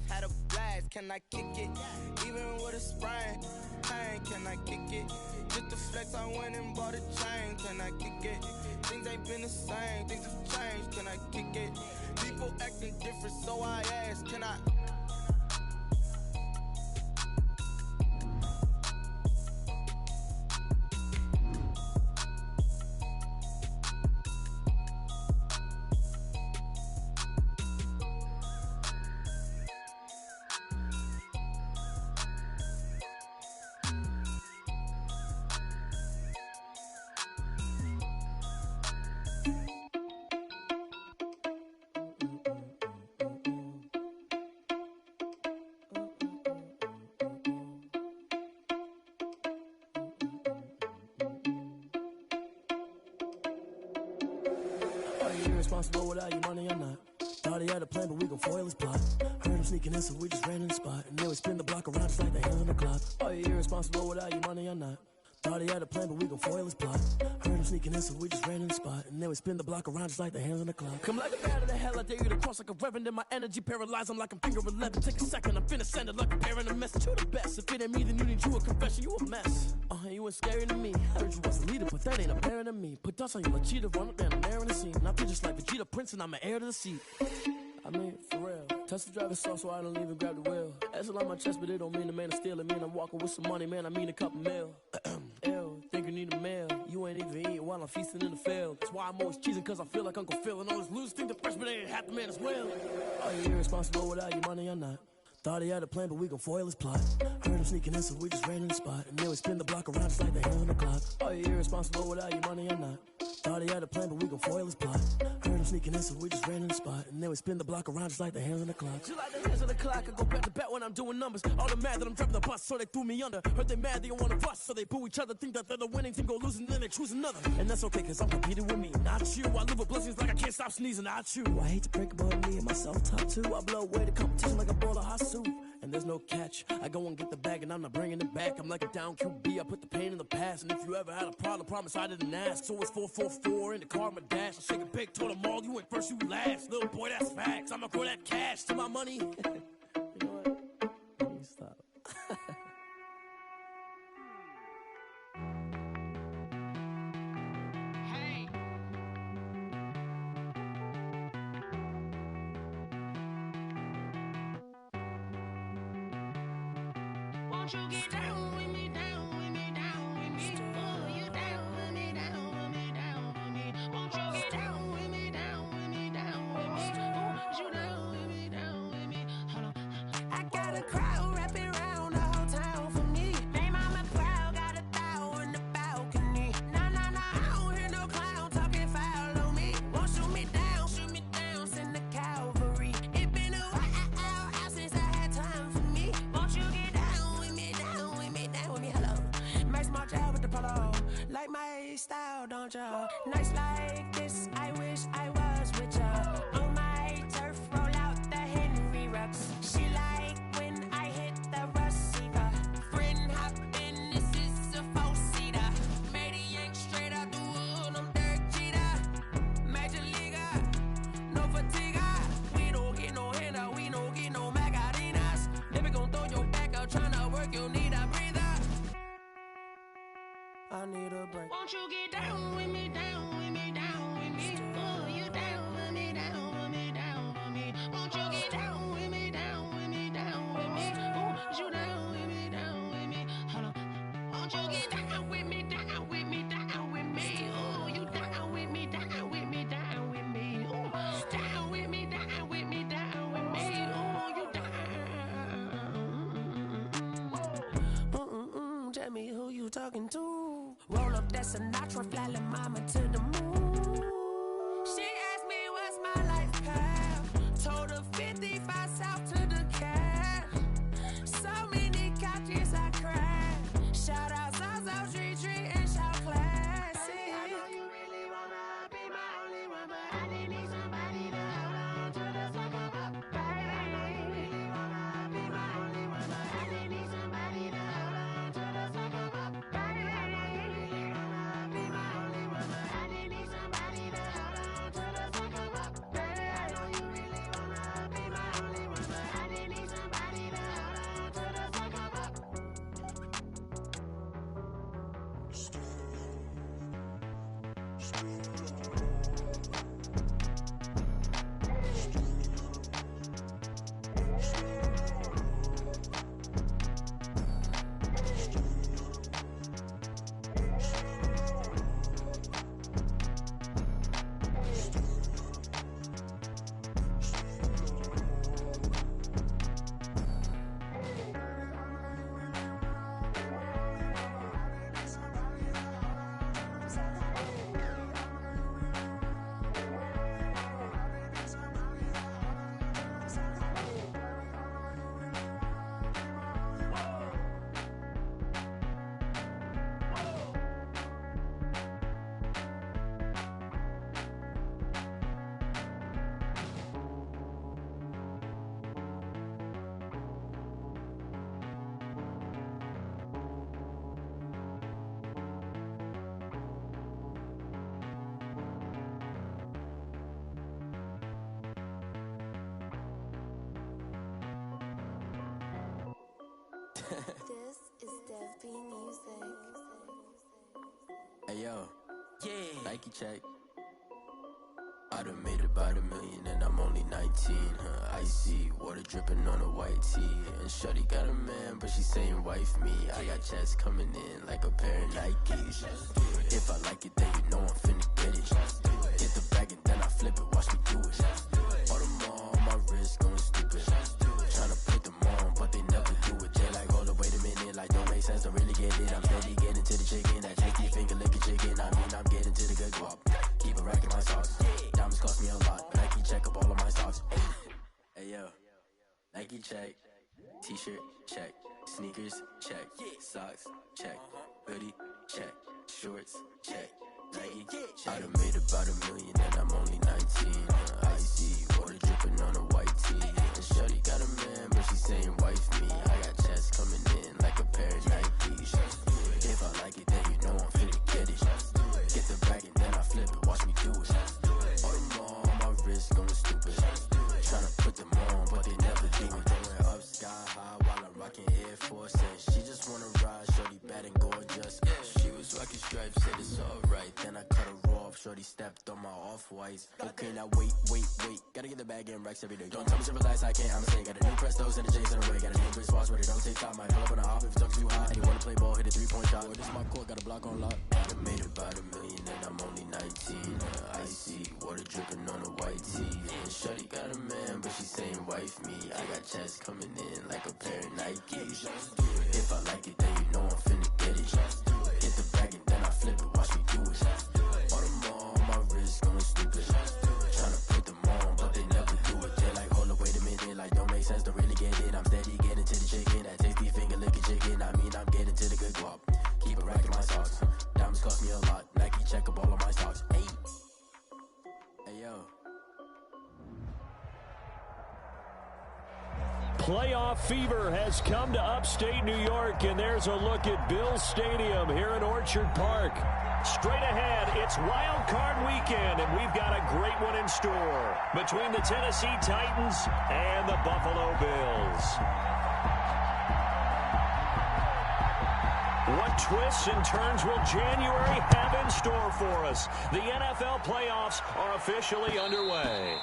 had a blast, can I kick it? Even with a sprain, pain, can I kick it? Just to flex, I went and bought a chain, can I kick it? Things ain't been the same, things have changed, can I kick it? People acting different, so I ask, can I? Irresponsible without your money or not. Thought he had a plan, but we gon' foil his plot. Heard him sneaking in, so we just ran in the spot. And then we spin the block around just like the hands on the clock. Are you irresponsible without your money or not? Thought he had a plan, but we gon' foil his plot. Heard him sneaking in, so we just ran in the spot. And then we spin the block around just like the hands on the clock. Come like a bat of the hell, I dare you to cross like a reverend. And my energy paralyzed, I'm like I'm finger 11. Take a second, I'm finna send it like a parent a message. You the best, if it ain't me, then you need you a confession. You a mess, you ain't scary to me. Heard you was a leader, but that ain't apparent to me. Put dust on you like cheetah, run up down the air in the scene. And I feel just like Vegeta Prince, and I'm an heir to the seat. I mean, for real. Touch the driver's sauce so I don't even grab the wheel. That's on my chest, but it don't mean the man is stealing. Man, I'm walking with some money, man, I mean a couple mil. Ew, think you need a meal. You ain't even eating while I'm feasting in the field. That's why I'm always cheesing, cause I feel like Uncle Phil. And all those losers think the freshman ain't half the man as well. Are you irresponsible without your money or not? Thought he had a plan, but we gon' foil his plot. Heard him sneaking in, so we just ran in the spot. And then we spin the block around just like the hands on the clock. Are you irresponsible without your money or not? Thought he had a plan, but we gon' foil his plot. Heard him sneaking in, so we just ran in the spot. And then we spin the block around just like the hands on the clock. Just like the hands on the clock, I go back to back when I'm doing numbers. All the mad that I'm driving the bus, so they threw me under. Heard they mad, they don't wanna bust, so they boo each other. Think that they're the winning team, go losing, then they choose another. And that's okay, cause I'm competing with me, not you. I live with blessings like I can't stop sneezing, not you. I hate to break about me and myself top two. I blow away the competition like a bowl of hot soup. And there's no catch, I go and get the bag and I'm not bringing it back. I'm like a down QB, I put the pain in the past. And if you ever had a problem, promise I didn't ask. So it's 444 in the car, my dash. I shake a big, told them all, you ain't first, you last. Little boy, that's facts, I'ma grow that cash to my money. You know what? Let me stop. Won't you get down with me, down with me, down with me? Oh, you down with me, down with me, down with me. Won't you get down with me, down with me, down with me? Oh, you down with me, down with me? Hold on. I got a crowd wrapping around the whole town for me. They mama proud, got a thou in the balcony. Nah, nah, nah, I don't hear no clown talking foul on me. Won't shoot me down, send the cavalry. It been a while since I had time for me. Won't you get down with me, down with me, down with me? Hello. Max my job with the polo. Like my style, don't ya? Nights like this, I wish I was with ya. On my turf, roll out the Henry Rux. She like when I hit the receiver. Friend hop in, this is a four-seater. Made a yank straight out the wood, I'm Derek Jeter. Major leaguer, no fatigue. We don't get no handout, we don't get no Macarinas. Never gon' throw your back out, tryna work, you need a breather. I need a break. Won't you get down with me, down with me, down with me? Oh, you down with me, down with me, down with me? Won't you get down with me, down with me, down with me? Oh, you down with me, down with me? Hold on. Won't you get down with me, down with me, down with me? Oh, you down with me, down with me, down with me? Oh, down with me, down with me, down with me? Oh, you down? Tell me who you talking to. Roll up that Sinatra, fly la mama to the moon. She asked me what's my life path. Told her 55 south to the cab. So many couches I cried. Shout out South Street and shout classy. I know you really wanna be my only one, but I didn't need somebody to hold on to the second up. Baby, I know you really wanna be my only one, but I didn't need somebody to hold on to the second up. Baby, I know you really wanna be my only one, but I didn't need somebody to hold on to the second up. Baby, I know you really wanna be my only one, but I didn't need somebody. This is Dev B Music. Hey yo, yeah, Nike check. I done made about $1 million and I'm only 19. Icy water dripping on a white tee. And shorty got a man, but she saying wife me. I got checks coming in like a pair of Nikes. If I like it, then you know I'm finna get it. Get the bag and then I flip it, watch me do it. All them on my wrist going stupid. Tryna put them on, but they never do it. They like, hold up, wait a minute, like don't make sense, don't really get it. I'm steady getting to the chicken, that tasty finger licking chicken. I mean, I'm getting to the good guap. Keep a rack in my socks. Diamonds cost me a lot, but Nike check up all of my socks. Hey yo, Nike check. T-shirt check. Sneakers check. Socks check. Hoodie check. Shorts check. Nike I done made about $1 million and I'm only 19. Icy water dripping on a white tee. And shorty got a man, but she saying wife me. I got checks coming in like a pair of Nikes. If I like it, then you know I'm finna get it. Get the bag and then I flip it, watch me do it. All them on my wrist going stupid. Tryna put them on, but they never do it. Going up sky high while I'm rocking Air Force. And she just wanna ride, shorty bad and gorgeous. She was rocking stripes, said it's alright. Then I cut her off, shorty stepped on my off-whites. Okay, now wait. Gotta get the bag and racks every day. Don't tell me to relax, I can't, I'ma say. Got a new Prestos and a J's in the way. Got a new Chris Foss, but it don't take time. Might pull up on a hop if it talks too high. And you wanna play ball, hit a 3-point shot. This is my court, got a block on lock. I made about $1 million and I'm only 19. Icy water dripping on a white tee. And shorty got a man, but she saying wife me. I got checks coming in like a pair of Nikes. If I like it, then you know I'm finna get it. Get the bag and then I flip it, watch me do it. All them on my wrist going stupid. Tryna put them on, but they never do it. They like, hold up, wait a minute, like don't make sense, don't really get it. I'm steady getting to the chicken, that tasty finger licking chicken. I mean, I'm getting to the good guap. Keep a rack in my socks. Diamonds cost me a lot. Nike check up all of my stocks. Hey yo. Playoff fever has come to upstate New York, and there's a look at Bills Stadium here in Orchard Park. Straight ahead, it's Wild Card Weekend, and we've got a great one in store between the Tennessee Titans and the Buffalo Bills. What twists and turns will January have in store for us? The NFL playoffs are officially underway.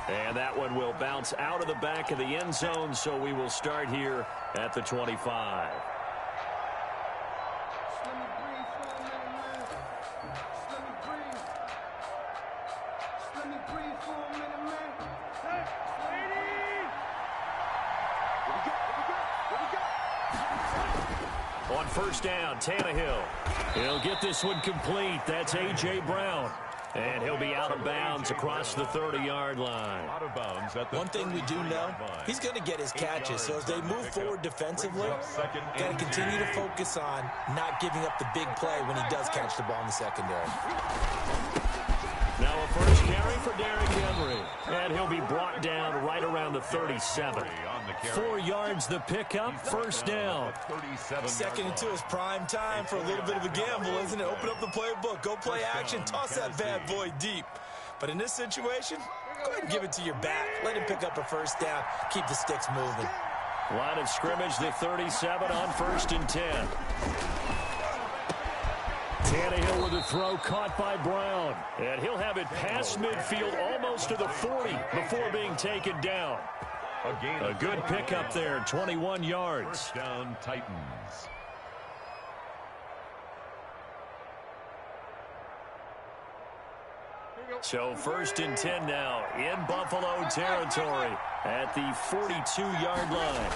And that one will bounce out of the back of the end zone, so we will start here at the 25. On first down, Tannehill. He'll get this one complete. That's A.J. Brown. And he'll be out of bounds across the 30-yard line. One thing we do know, he's going to get his catches. So as they move forward defensively, got to continue to focus on not giving up the big play when he does catch the ball in the secondary. Now a first carry for Derrick Henry. And he'll be brought down right around the 37. 4 yards the pickup, first down. Second and 2 is prime time for a little bit of a gamble, isn't it? Open up the playbook, go play action, toss that bad boy deep. But in this situation, go ahead and give it to your back. Let him pick up a first down, keep the sticks moving. Line of scrimmage, the 37 on first and 10. Tannehill with a throw caught by Brown. And he'll have it past midfield almost to the 40 before being taken down. A good pickup there, 21 yards. First down, Titans. So first and 10 now in Buffalo territory at the 42-yard line.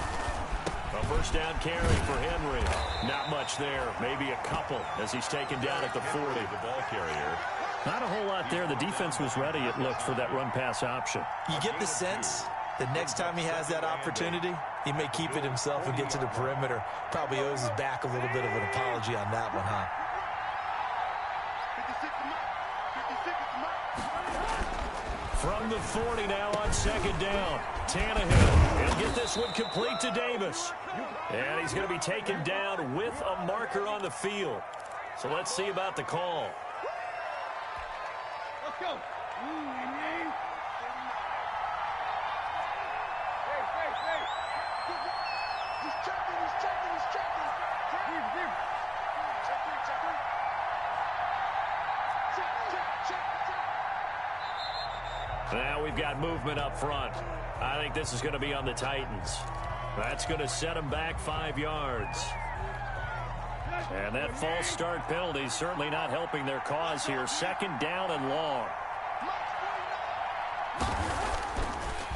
A first down carry for Henry. Not much there, maybe a couple as he's taken down at the 40. The ball carrier. Not a whole lot there. The defense was ready, it looked, for that run-pass option. You get the sense that next time he has that opportunity, he may keep it himself and get to the perimeter. Probably owes his back a little bit of an apology on that one, huh? From the 40 now on second down. Tannehill. He'll get this one complete to Davis. And he's going to be taken down with a marker on the field. So let's see about the call. Let's go. Just Now we've got movement up front. I think this is going to be on the Titans. That's going to set them back 5 yards. And that false start penalty is certainly not helping their cause here. 2nd down and long.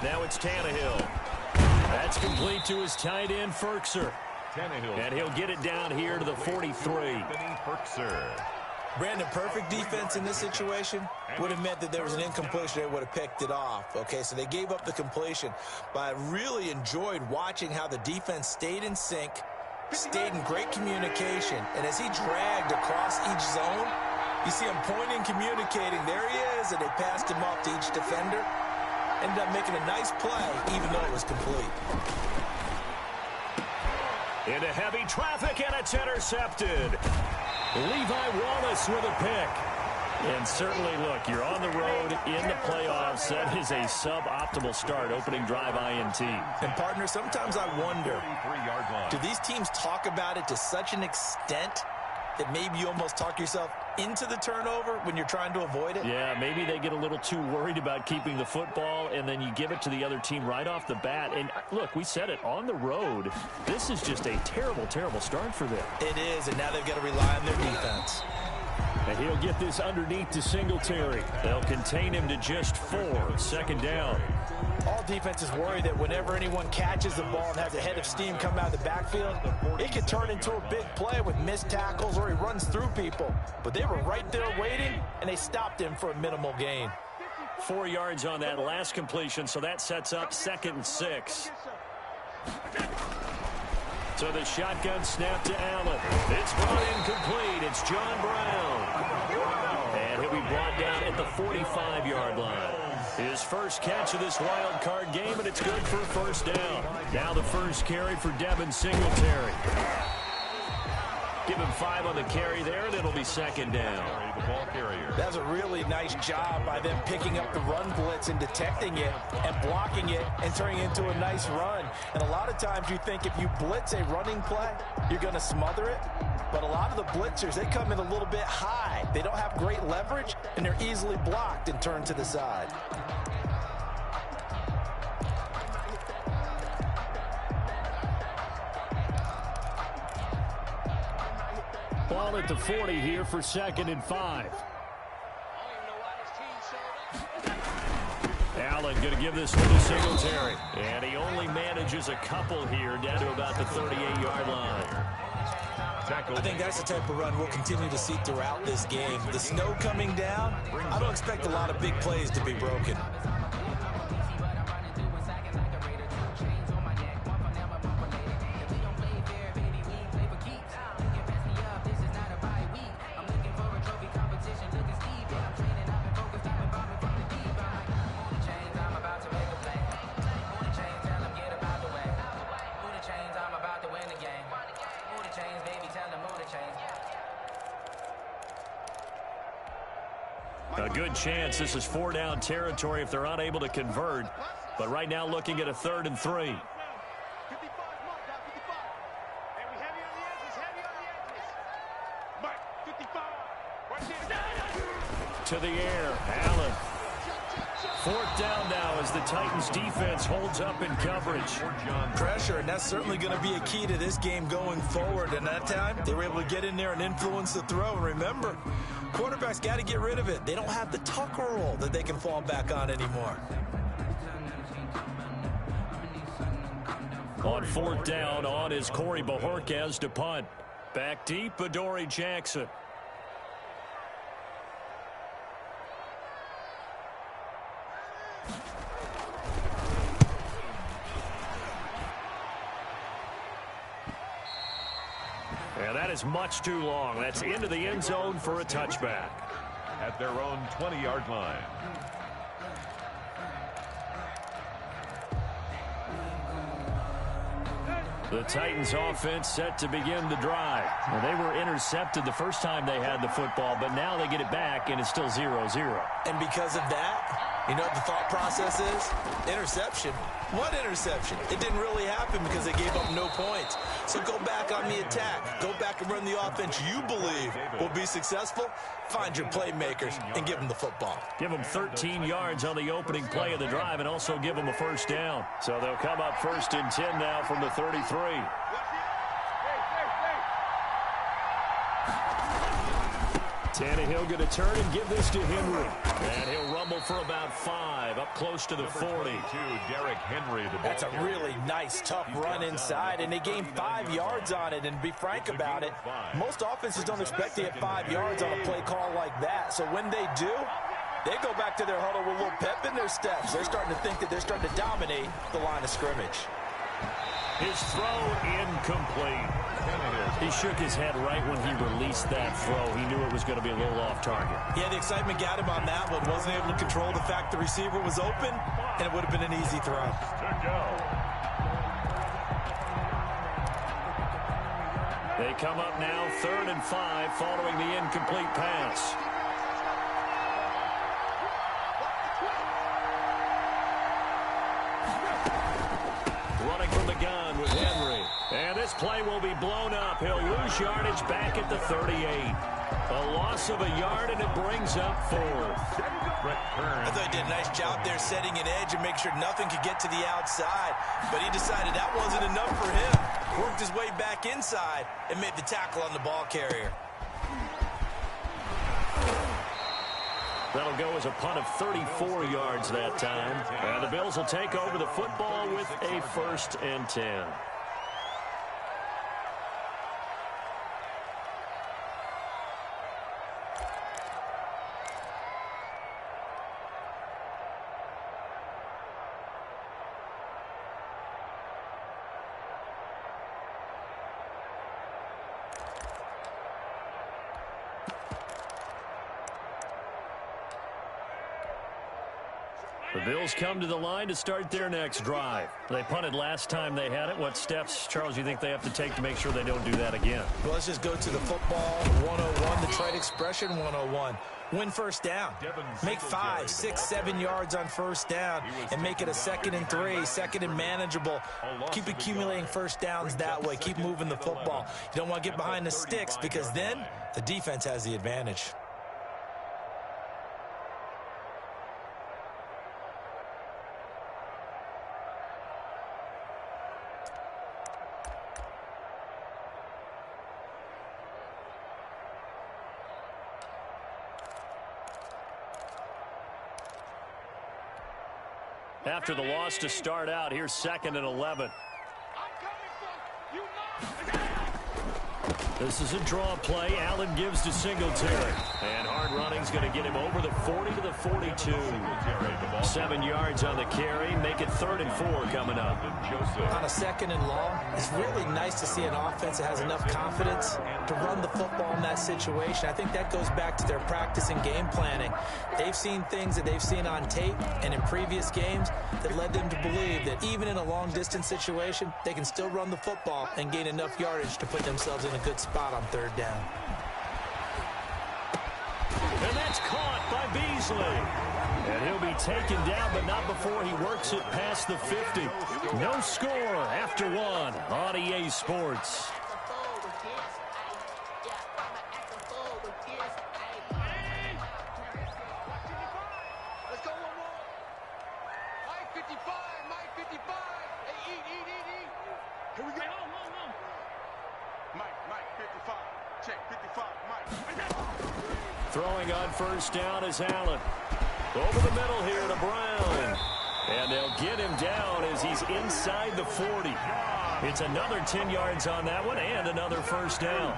Now it's Tannehill. That's complete to his tight end, Ferkser. And he'll get it down here to the 43. Brandon, perfect defense in this situation would have meant that there was an incompletion. They would have picked it off. Okay, so they gave up the completion. But I really enjoyed watching how the defense stayed in sync, stayed in great communication. And as he dragged across each zone, you see him pointing, communicating. There he is, and they passed him off to each defender. Ended up making a nice play, even though it was complete. Into heavy traffic, and it's intercepted. Levi Wallace with a pick. And certainly, look, you're on the road in the playoffs. That is a suboptimal start, opening drive INT. And, partner, sometimes I wonder, do these teams talk about it to such an extent that maybe you almost talk yourself into the turnover when you're trying to avoid it? Yeah, maybe they get a little too worried about keeping the football, and then you give it to the other team right off the bat. And, look, we said it, on the road, this is just a terrible, terrible start for them. It is, and now they've got to rely on their defense. And he'll get this underneath to Singletary. They'll contain him to just 4. 2nd down. All defenses worry that whenever anyone catches the ball and has a head of steam come out of the backfield, it could turn into a big play with missed tackles or he runs through people. But they were right there waiting, and they stopped him for a minimal gain. 4 yards on that last completion, so that sets up 2nd and 6. So the shotgun snap to Allen. It's brought incomplete. It's John Brown. And he'll be brought down at the 45-yard line. His first catch of this wild card game, and it's good for a 1st down. Now the first carry for Devin Singletary. Give him 5 on the carry there, and it'll be 2nd down. That's a really nice job by them picking up the run blitz and detecting it and blocking it and turning it into a nice run. And a lot of times you think if you blitz a running play, you're going to smother it. But a lot of the blitzers, they come in a little bit high. They don't have great leverage, and they're easily blocked and turned to the side. Ball at the 40 here for 2nd and 5. Allen going to give this one to Singletary. And he only manages a couple here down to about the 38-yard line. I think that's the type of run we'll continue to see throughout this game. The snow coming down, I don't expect a lot of big plays to be broken. A good chance this is 4-down territory if they're unable to convert. But right now looking at a 3rd and 3. To the air, Allen. 4th down now as the Titans defense holds up in coverage. Pressure, and that's certainly going to be a key to this game going forward. And that time, they were able to get in there and influence the throw. And remember, quarterbacks got to get rid of it. They don't have the tucker roll that they can fall back on anymore. On 4th down, on is Corey Bojorquez to punt. Back deep, Adoree Jackson. And that is much too long. That's into the end zone for a touchback. At their own 20-yard line. The Titans offense set to begin the drive. Well, they were intercepted the first time they had the football, but now they get it back, and it's still 0-0. And because of that, you know what the thought process is? Interception. What interception? It didn't really happen because they gave up no points. So go back on the attack. Go back and run the offense you believe will be successful. Find your playmakers and give them the football. Give them 13 yards on the opening play of the drive and also give them a first down. So they'll come up 1st and 10 now from the 33. Tannehill going to turn and give this to Henry. And he'll rumble for about 5, up close to the 40. Derrick Henry. That's a really nice, tough run inside, and they gained 5 yards on it. And to be frank about it, most offenses don't expect to get 5 yards on a play call like that. So when they do, they go back to their huddle with a little pep in their steps. They're starting to think that they're starting to dominate the line of scrimmage. His throw incomplete. He shook his head right when he released that throw. He knew it was going to be a little off target. Yeah, the excitement got him on that one. Wasn't able to control the fact the receiver was open, and it would have been an easy throw. They come up now 3rd and 5 following the incomplete pass. Running from the gun with Henry. And this play will be blown up. He'll lose yardage back at the 38. A loss of a yard, and it brings up 4th. I thought he did a nice job there setting an edge and make sure nothing could get to the outside. But he decided that wasn't enough for him. Worked his way back inside and made the tackle on the ball carrier. That'll go as a punt of 34 yards that time. And the Bills will take over the football with a 1st and 10. The Bills come to the line to start their next drive. They punted last time they had it. What steps, Charles, you think they have to take to make sure they don't do that again? Well, let's just go to the football 101, the trade expression 101. Win first down. Make 5, 6, 7 yards on first down and make it a 2nd and 3, 2nd and manageable. Keep accumulating first downs that way. Keep moving the football. You don't want to get behind the sticks because then the defense has the advantage. After the loss to start out, here's 2nd and 11. This is a draw play. Allen gives to Singletary. And hard running's going to get him over the 40 to the 42. 7 yards on the carry. Make it 3rd and 4 coming up. On a 2nd and long, it's really nice to see an offense that has enough confidence to run the football in that situation. I think that goes back to their practice and game planning. They've seen things that they've seen on tape and in previous games that led them to believe that even in a long-distance situation, they can still run the football and gain enough yardage to put themselves in a good spot on 3rd down. And that's caught by Beasley. And he'll be taken down, but not before he works it past the 50. No score after 1 on EA Sports. Throwing on first down is Allen. Over the middle here to Brown. And they'll get him down as he's inside the 40. It's another 10 yards on that one and another first down.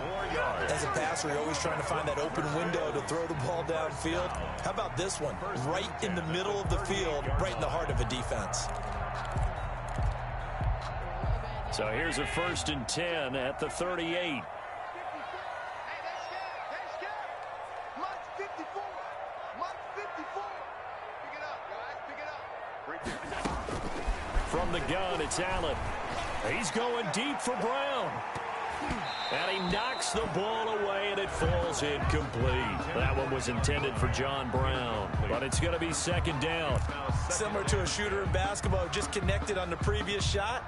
As a passer, you're always trying to find that open window to throw the ball downfield. How about this one? Right in the middle of the field, right in the heart of a defense. So here's a 1st and 10 at the 38. From the gun, it's Allen. He's going deep for Brown. And he knocks the ball away, and it falls incomplete. That one was intended for John Brown, but it's going to be second down. Similar to a shooter in basketball, just connected on the previous shot.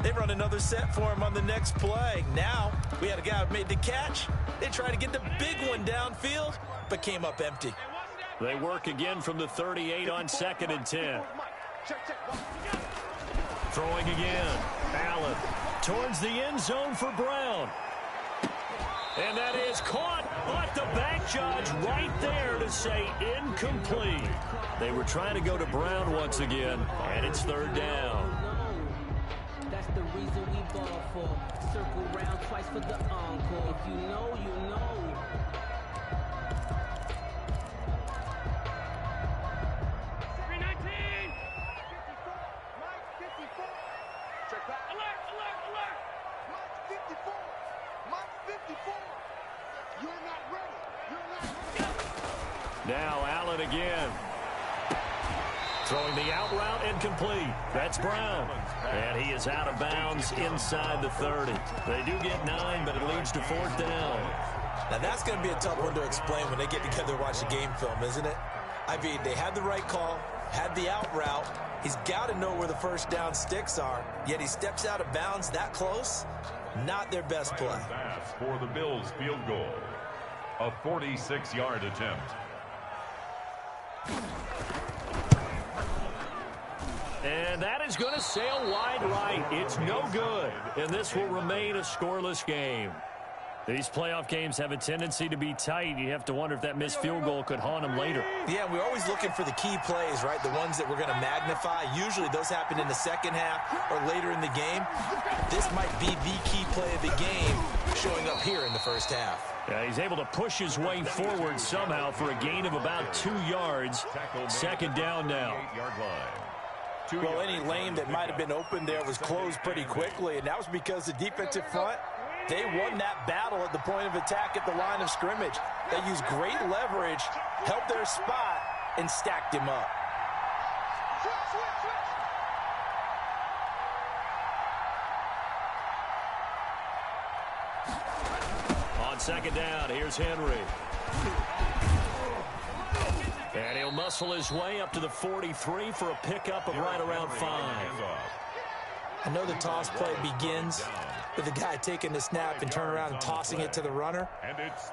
They run another set for him on the next play. Now, we had a guy who made the catch. They tried to get the big one downfield, but came up empty. They work again from the 38 on 2nd and 10. Throwing again. Allen towards the end zone for Brown. And that is caught, but the back judge right there to say incomplete. They were trying to go to Brown once again, and it's 3rd down. That's the reason we ball for. Circle round twice for the encore. If you know, you know. Now Allen again. Throwing the out route incomplete. That's Brown. And he is out of bounds inside the 30. They do get 9, but it leads to 4th down. Now that's going to be a tough one to explain when they get together to watch the game film, isn't it? I mean, they had the right call, had the out route. He's got to know where the first down sticks are, yet he steps out of bounds that close. Not their best play. Pass for the Bills field goal. A 46-yard attempt. And that is going to sail wide right. It's no good. And this will remain a scoreless game. These playoff games have a tendency to be tight. You have to wonder if that missed field goal could haunt them later. Yeah, we're always looking for the key plays, right? The ones that we're going to magnify. Usually those happen in the second half or later in the game. This might be the key play of the game showing up here in the first half. Yeah, he's able to push his way forward somehow for a gain of about 2 yards. 2nd down now. Well, any lane that might have been open there was closed pretty quickly, and that was because the defensive front, they won that battle at the point of attack at the line of scrimmage. They used great leverage, helped their spot, and stacked him up. On 2nd down, here's Henry. And he'll muscle his way up to the 43 for a pickup of right around 5. I know the toss play begins with the guy taking the snap and turn around and tossing it to the runner.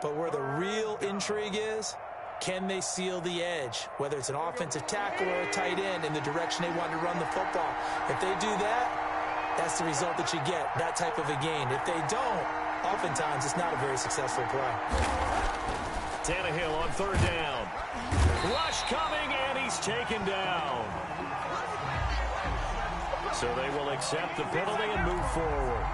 But where the real intrigue is, can they seal the edge, whether it's an offensive tackle or a tight end, in the direction they want to run the football? If they do that, that's the result that you get, that type of a gain. If they don't, oftentimes it's not a very successful play. Tannehill on 3rd down. Rush coming, and he's taken down. So they will accept the penalty and move forward.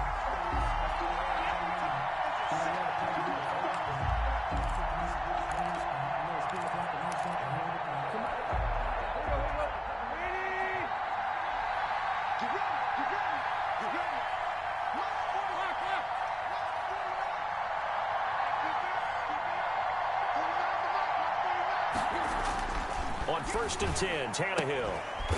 On 1st and 10, Tannehill.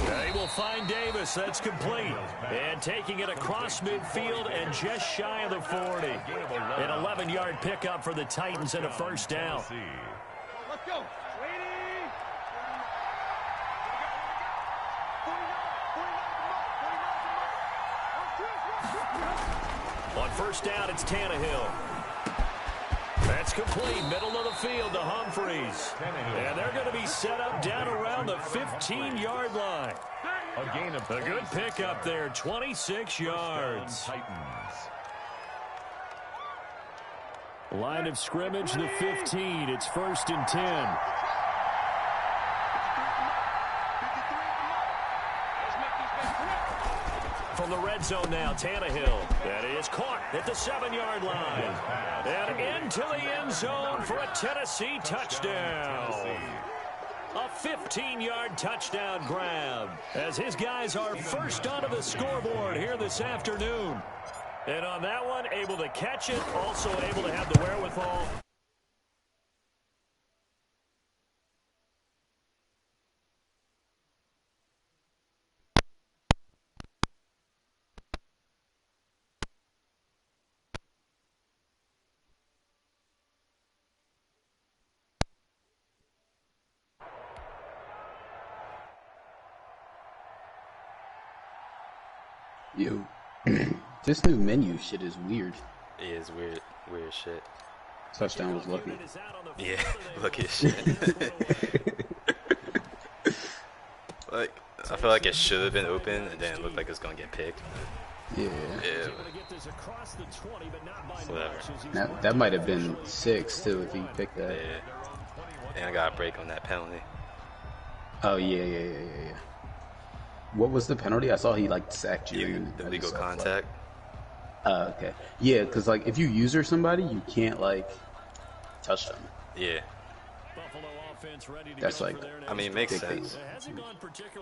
They will find Davis. That's complete. And taking it across midfield and just shy of the 40. An 11-yard pickup for the Titans and a 1st down. Let's go. On 1st down, it's Tannehill. That's complete. Middle of the field to Humphreys. And they're going to be set up down around the 15-yard line. A good pickup there, 26 yards. Line of scrimmage, the 15. It's 1st and 10. From the red zone now, Tannehill. That is caught at the 7-yard line. And into the end zone for a Tennessee touchdown. A 15-yard touchdown grab as his guys are first onto the scoreboard here this afternoon. And on that one, able to catch it, also able to have the wherewithal. Yo, this new menu shit is weird. It is weird shit. Touchdown was lucky. Yeah, lucky as shit. Like, I feel like it should have been open, and then it looked like it was gonna get picked. Yeah. Whatever. That might have been 6 too if he picked that. Yeah. And I got a break on that penalty. Oh yeah. What was the penalty? I saw he like sacked you. Illegal contact. Okay. Yeah, because like if you user somebody, you can't like touch them. Yeah. That's like, I mean, it makes sense.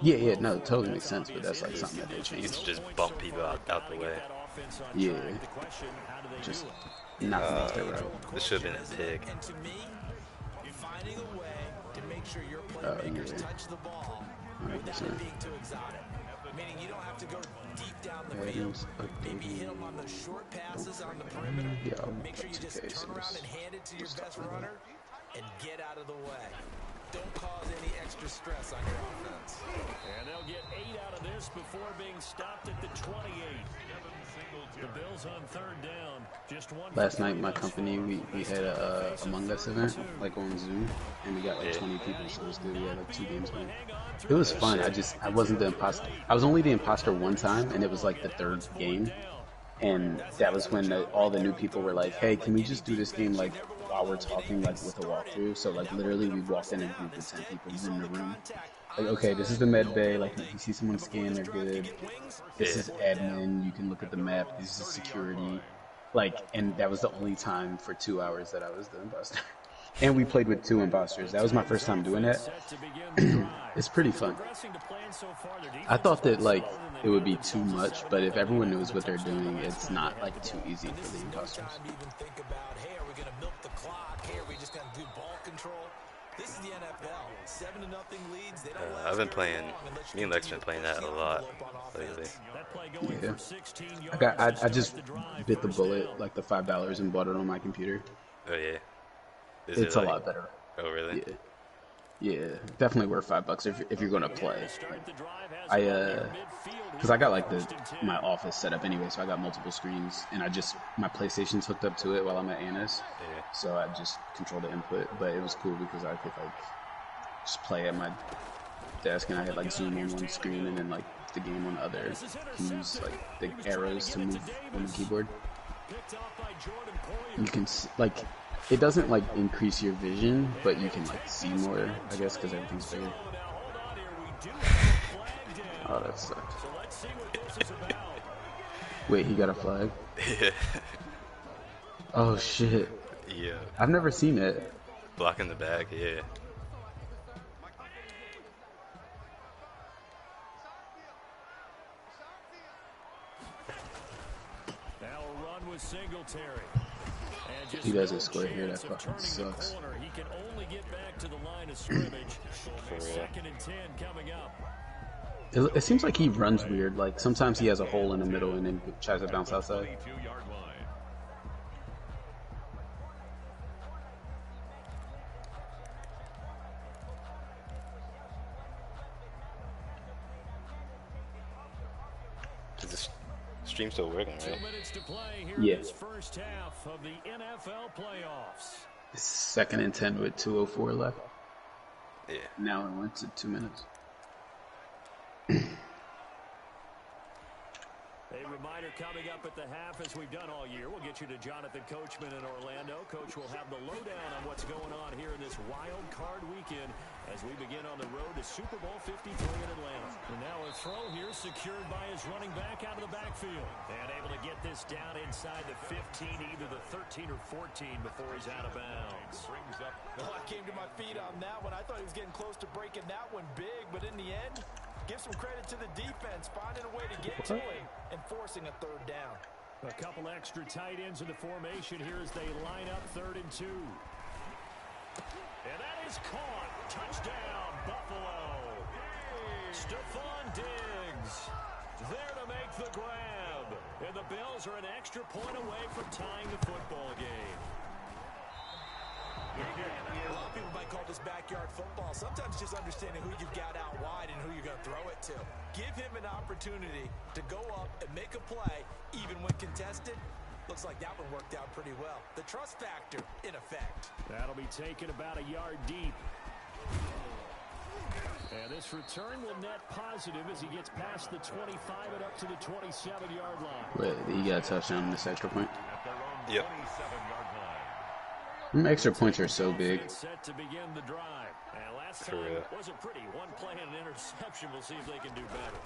Yeah, no, it totally makes sense, but that's like something that they You changed. used to just bump people out the way. Yeah. Just not the most ever. This should have been a pick. Oh, yeah. 100%. Meaning you don't have to go deep down the field. Maybe hit him on the short passes on the perimeter. Yeah, Make sure you just come around and hand it to your best runner and get out of the way. Don't cause any extra stress on your offense. And they'll get 8 out of this before being stopped at the 28. The Bills on 3rd down. Just one. Last night, my company, we had a Among Us event, like on Zoom, and we got like 20 people, so it was good. We had like 2 games going. It was fun. I wasn't the imposter. I was only the imposter one time, and it was like the 3rd game. And that was when all the new people were like, hey, can we just do this game like while we're talking, like with a walkthrough? So like literally we walked in a group of 10 people in the room. Like, okay, this is the med bay. Like, if you see someone scan, they're good. This is admin. You can look at the map. This is security. Like, and that was the only time for 2 hours that I was the imposter. And we played with 2 imposters. That was my first time doing that. It's pretty fun. I thought that, like, it would be too much, but if everyone knows what they're doing, it's not, like, too easy for the imposters. This is the NFL. 7-0 leads. They don't I've been playing. Me and Lex been playing that a lot lately. Yeah. I just bit the bullet, like the $5, and bought it on my computer. Oh yeah. It's a lot better. Oh really? Yeah, definitely worth $5 if you're gonna play. Cause I got like my office set up anyway, so I got multiple screens, and my PlayStation's hooked up to it while I'm at Anna's. Yeah. So I just control the input, but it was cool because I could like just play at my desk, and I had like Zoom on one screen and then like the game on the other. Use like the arrows to move on the keyboard. You can like. It doesn't like increase your vision, but you can like see more, I guess, because everything's bigger. Oh, that sucks. Wait, he got a flag? Yeah. Oh shit. Yeah. I've never seen it. Blocking the back, yeah. Now a run with Singletary. He doesn't score here, that fucking sucks. He can only get back to the line of scrimmage. 2nd and 10 coming up. It seems like he runs weird. Like sometimes he has a hole in the middle and then tries to bounce outside. Stream still working, right? 2 minutes to play here Yeah. in this first half of the NFL playoffs. It's 2nd and 10 with 2:04 left. Yeah. Now it went to 2 minutes. A reminder coming up at the half, as we've done all year. We'll get you to Jonathan Coachman in Orlando. Coach will have the lowdown on what's going on here in this wild card weekend as we begin on the road to Super Bowl 53 in Atlanta. And now a throw here secured by his running back out of the backfield. And able to get this down inside the 15, either the 13 or 14 before he's out of bounds. Well, I came to my feet on that one. I thought he was getting close to breaking that one big, but in the end, give some credit to the defense, finding a way to get to him and forcing a 3rd down. A couple extra tight ends in the formation here as they line up 3rd and 2. And that is caught. Touchdown, Buffalo. Stephon Diggs there to make the grab. And the Bills are an extra point away from tying the football game. A lot of people might call this backyard football. Sometimes just understanding who you've got out wide and who you're going to throw it to. Give him an opportunity to go up and make a play, even when contested. Looks like that one worked out pretty well. The trust factor in effect. That'll be taken about a yard deep. And this return will net positive as he gets past the 25 and up to the 27-yard line. Wait, he got a touchdown on this extra point? Yep. Them extra points are so big. Set to begin the drive. And last time wasn't pretty. One play and an interception. We'll see if they can do better.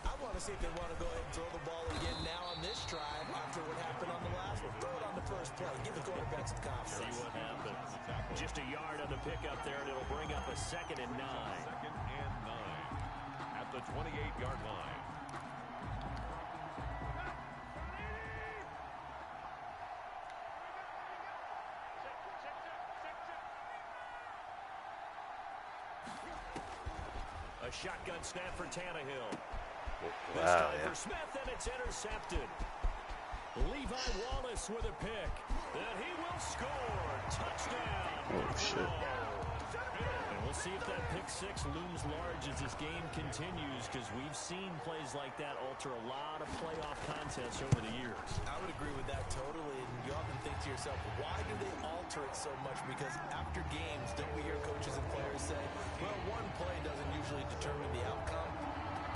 I want to see if they want to go ahead and throw the ball again now on this drive after what happened on the last one. Throw it on the first play. Give the quarterback some confidence. See what happens. Just a yard on the pickup there, and it'll bring up a 2nd and 9. 2nd and 9 at the 28-yard line. A shotgun snap for Tannehill. Wow, For Smith, and it's intercepted. Levi Wallace with a pick. And he will score. Touchdown. Oh, shit. And we'll see if that pick 6 looms large as this game continues, because we've seen plays like that alter a lot of playoff contests over the years. I would agree with that totally. And you often think to yourself, why do they alter it so much? Because after games, don't we hear coaches and players say, well, one play doesn't usually determine the outcome.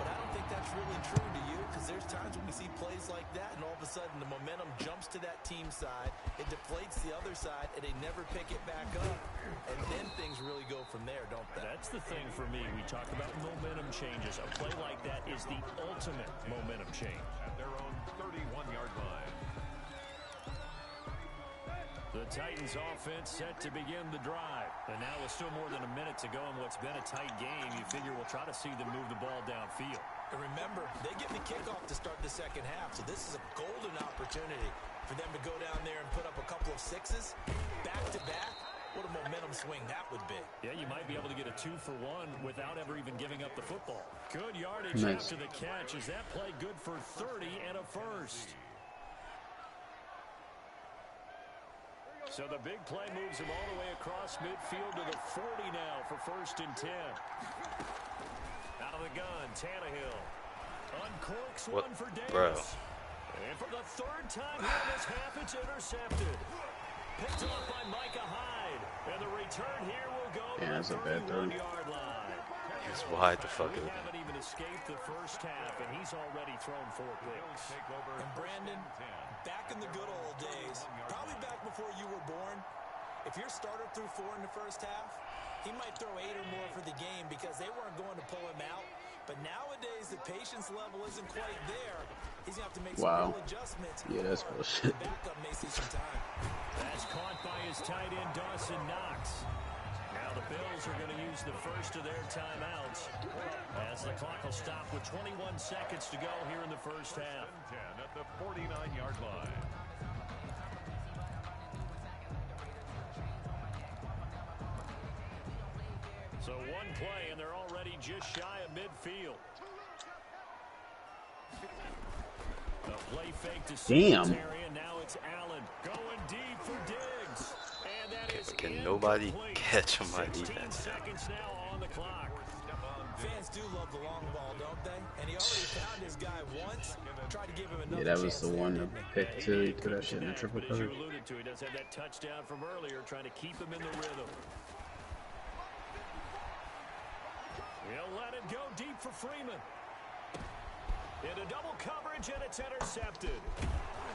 But I don't think that's really true, do you? Because there's times when we see plays like that, and all of a sudden the momentum jumps to that team side, it deflates the other side, and they never pick it back up. And then things really go from there, don't they? That's the thing for me. We talk about momentum changes. A play like that is the ultimate momentum change. At their own 31-yard line. The Titans offense set to begin the drive. And now with still more than a minute to go in what's been a tight game, you figure we'll try to see them move the ball downfield. And remember, they get the kickoff to start the second half, so this is a golden opportunity for them to go down there and put up a couple of 6s back-to-back. What a momentum swing that would be. Yeah, you might be able to get a 2-for-1 without ever even giving up the football. Good yardage Nice. after the catch. Is that play good for 30 and a first? So the big play moves him all the way across midfield to the 40 now for 1st and 10. Out of the gun, Tannehill. Uncorks one for Davis. Bro. And for the 3rd time here this half, it's intercepted. Picked off by Micah Hyde. And the return here will go to that's the a bad throw. 31-yard line. He's wide the fuck We open. haven't even escaped the first half, and he's already thrown 4 picks. And Brandon, back in the good old days, probably back before you were born, if your starter threw 4 in the first half, he might throw 8 or more for the game because they weren't going to pull him out. But nowadays, the patience level isn't quite there. He's going to have to make some real adjustments. Yeah, that's bullshit. The backup may see some time. That's caught by his tight end, Dawson Knox. Now the Bills are going to use the first of their timeouts as the clock will stop with 21 seconds to go here in the first half. 10 at the 49-yard line. So one play, and they're already just shy of midfield. A play fake to Singletary, and now it's Allen going deep for Diggs. And that is Can nobody catch on my defense? Seconds now on the clock. Fans do love the long ball, don't they? And he already found his guy once. Tried to give him another Yeah, that was the one that picked too. He threw that shit in the triple But as you coverage. alluded to, he does have that touchdown from earlier, trying to keep him in the rhythm. He'll let it go deep for Freeman. Into double coverage, and it's intercepted.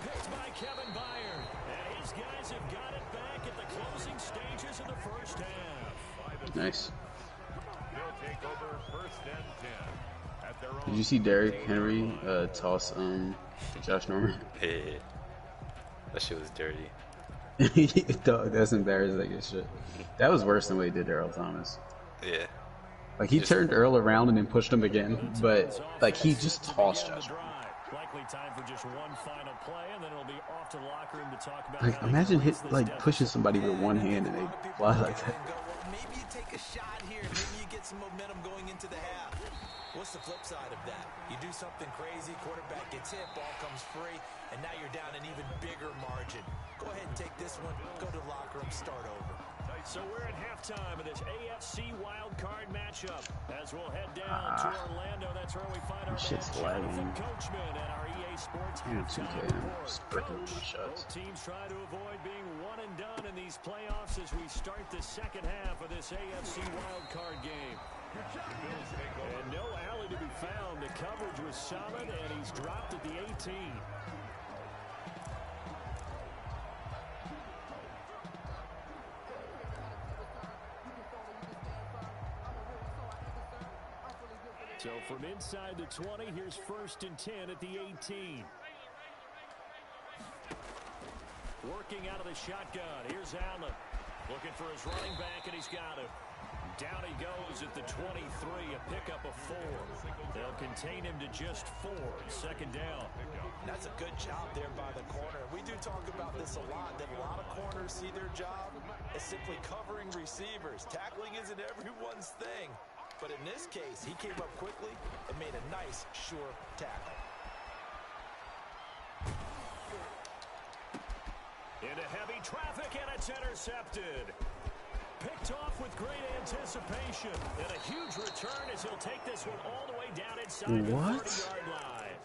Picked by Kevin Byard. And his guys have got it back at the closing stages of the first half. Nice. They'll take over 1st and 10 at their own. Did you see Derrick Henry toss Josh Norman? Hey, that shit was dirty. Dog, that's embarrassing as shit. That was worse than what he did to Earl Thomas. Yeah. Like, he turned Earl around and then pushed him again, but, like, he just tossed Josh Norman. Likely time for just one final play, and then it'll be off to the locker room to talk about. Like, imagine pushing somebody with one hand and they fly like that. Maybe you take a shot here. Maybe you get some momentum going into the half. What's the flip side of that? You do something crazy, quarterback gets hit, ball comes free, and now you're down an even bigger margin. Go ahead and take this one, go to the locker room, start over. So we're at halftime of this AFC Wildcard matchup. As we'll head down to Orlando, that's where we find our man Jonathan Coachman at our EA Sports halftime report. Coach, both teams try to avoid being one and done in these playoffs as we start the second half of this AFC Wildcard game. And no alley to be found. The coverage was solid, and he's dropped at the 18. So from inside the 20, here's 1st and 10 at the 18. Working out of the shotgun. Here's Allen. Looking for his running back, and he's got it. Down he goes at the 23, a pickup of 4. They'll contain him to just 4. 2nd down. That's a good job there by the corner. We do talk about this a lot, that a lot of corners see their job as simply covering receivers. Tackling isn't everyone's thing. But in this case, he came up quickly and made a nice, sure tackle. Into heavy traffic, and it's intercepted. Picked off with great anticipation. And a huge return as he'll take this one all the way down inside the 30-yard line.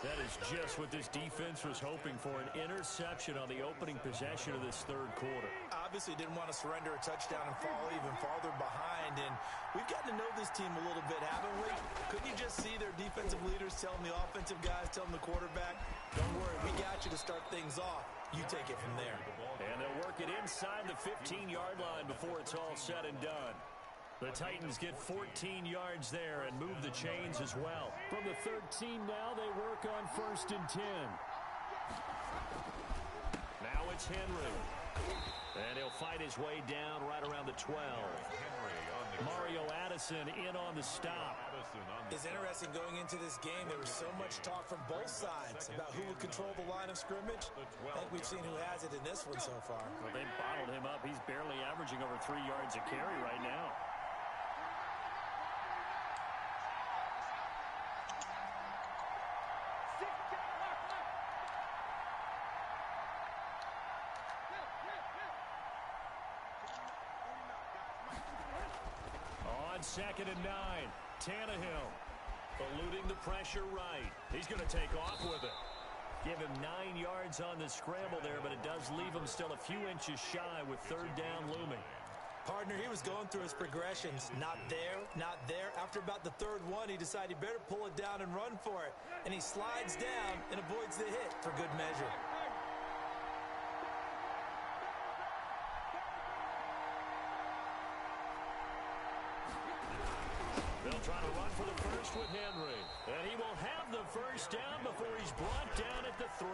That is just what this defense was hoping for, an interception on the opening possession of this 3rd quarter. Obviously didn't want to surrender a touchdown and fall even farther behind, and we've gotten to know this team a little bit, haven't we? Couldn't you just see their defensive leaders telling the offensive guys, telling the quarterback, don't worry, we got you to start things off. You take it from there. And they'll work it inside the 15-yard line before it's all said and done. The Titans get 14 yards there and move the chains as well. From the 13 now, they work on 1st and 10. Now it's Henry. And he'll fight his way down right around the 12. Mario Addison in on the stop. It's interesting going into this game. There was so much talk from both sides about who would control the line of scrimmage. I think we've seen who has it in this one so far. Well, they bottled him up. He's barely averaging over 3 yards a carry right now. On 2nd and 9, Tannehill eluding the pressure right. He's going to take off with it. Give him 9 yards on the scramble there, but it does leave him still a few inches shy with 3rd down looming. Partner, he was going through his progressions. Not there, not there. After about the 3rd one, he decided he better pull it down and run for it. And he slides down and avoids the hit for good measure. They'll try to run for the first with Henry. And he will have the 1st down before he's brought down at the 3.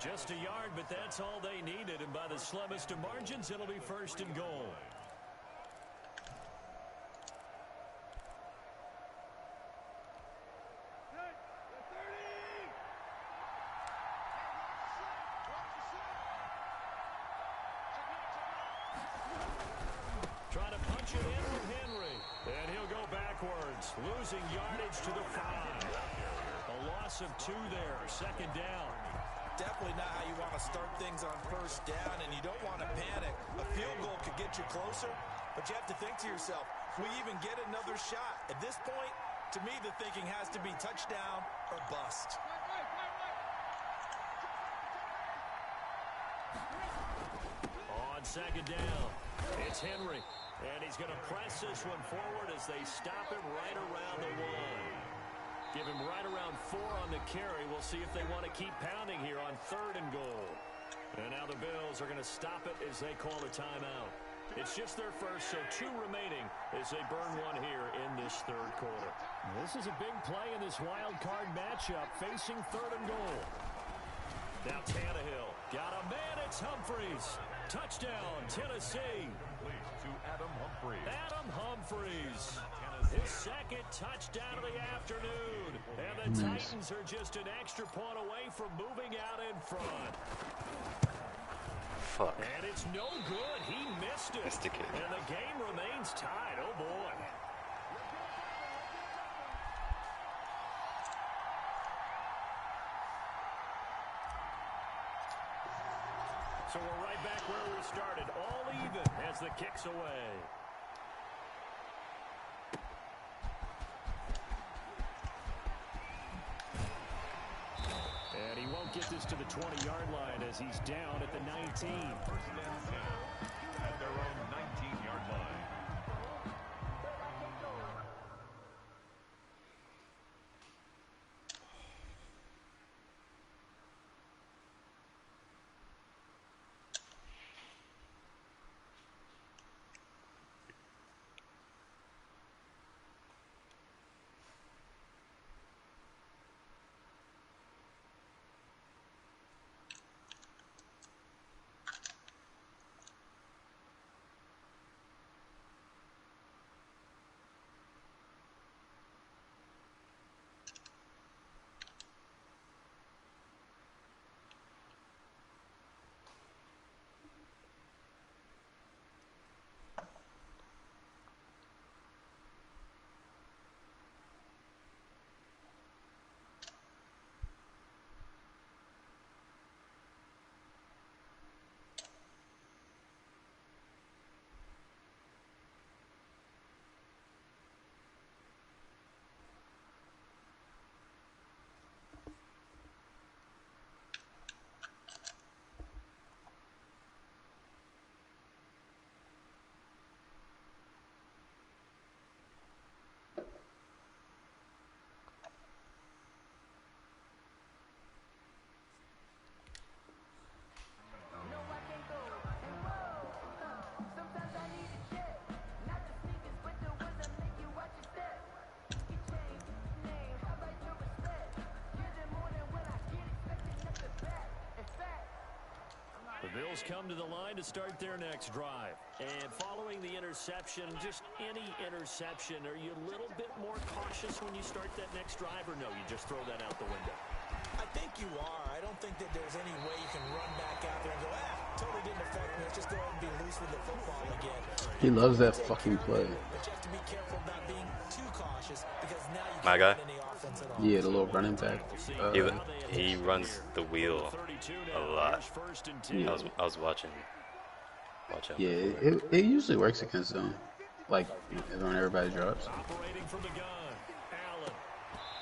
Just a yard, but that's all they needed. And by the slimmest of margins, it'll be 1st and goal. Trying to punch it in with Henry. And he'll go backwards, losing yardage to the 5. A loss of 2 there, 2nd down. Definitely not how you want to start things on 1st down, and you don't want to panic. A field goal could get you closer, but you have to think to yourself, if we even get another shot? At this point, to me, the thinking has to be touchdown or bust. On 2nd down, it's Henry. And he's going to press this one forward as they stop him right around the 1. Give him right around 4 on the carry. We'll see if they want to keep pounding here on 3rd and goal. And now the Bills are going to stop it as they call a timeout. It's just their first, so 2 remaining as they burn 1 here in this 3rd quarter. This is a big play in this wild card matchup, facing 3rd and goal. Now Tannehill got a man. It's Humphries. Touchdown, Tennessee. To Adam Humphries. Adam Humphries. His 2nd touchdown of the afternoon. And the Titans are just an extra point away from moving out in front. Fuck. And it's no good. He missed it. Missed it. And the game remains tied. Oh, boy. So we're right back where we started, all even as the kick's away. And he won't get this to the 20-yard line as he's down at the 19. First down 10 at their own 19-yard line. Bills come to the line to start their next drive. And following the interception, just any interception, are you a little bit more cautious when you start that next drive, or no, you just throw that out the window? I think you are. I don't think that there's any way you can run back out there and go, totally didn't affect me. Let's just go ahead and be loose with the football again. He loves that fucking play. But you have to be careful about being too cautious because now you My guy? can't run any offense at all. Yeah, the little running back. He runs the wheel a lot. Yeah. I was watching. Yeah, it usually works against them. Like when everybody drops. Operating from the gun, Allen.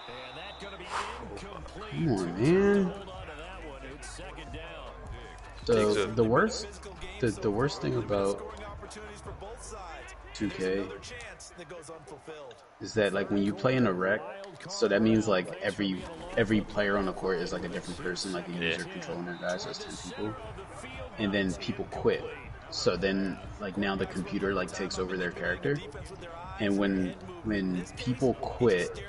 And that gonna be incomplete. Come on, man. Hold on to that one. It's second down. The worst thing about 2K is that like when you play in a rec, so that means like every player on the court is like a different person, like a user controlling their guys, so it's 10 people, and then people quit. So then like now the computer like takes over their character, and when people quit,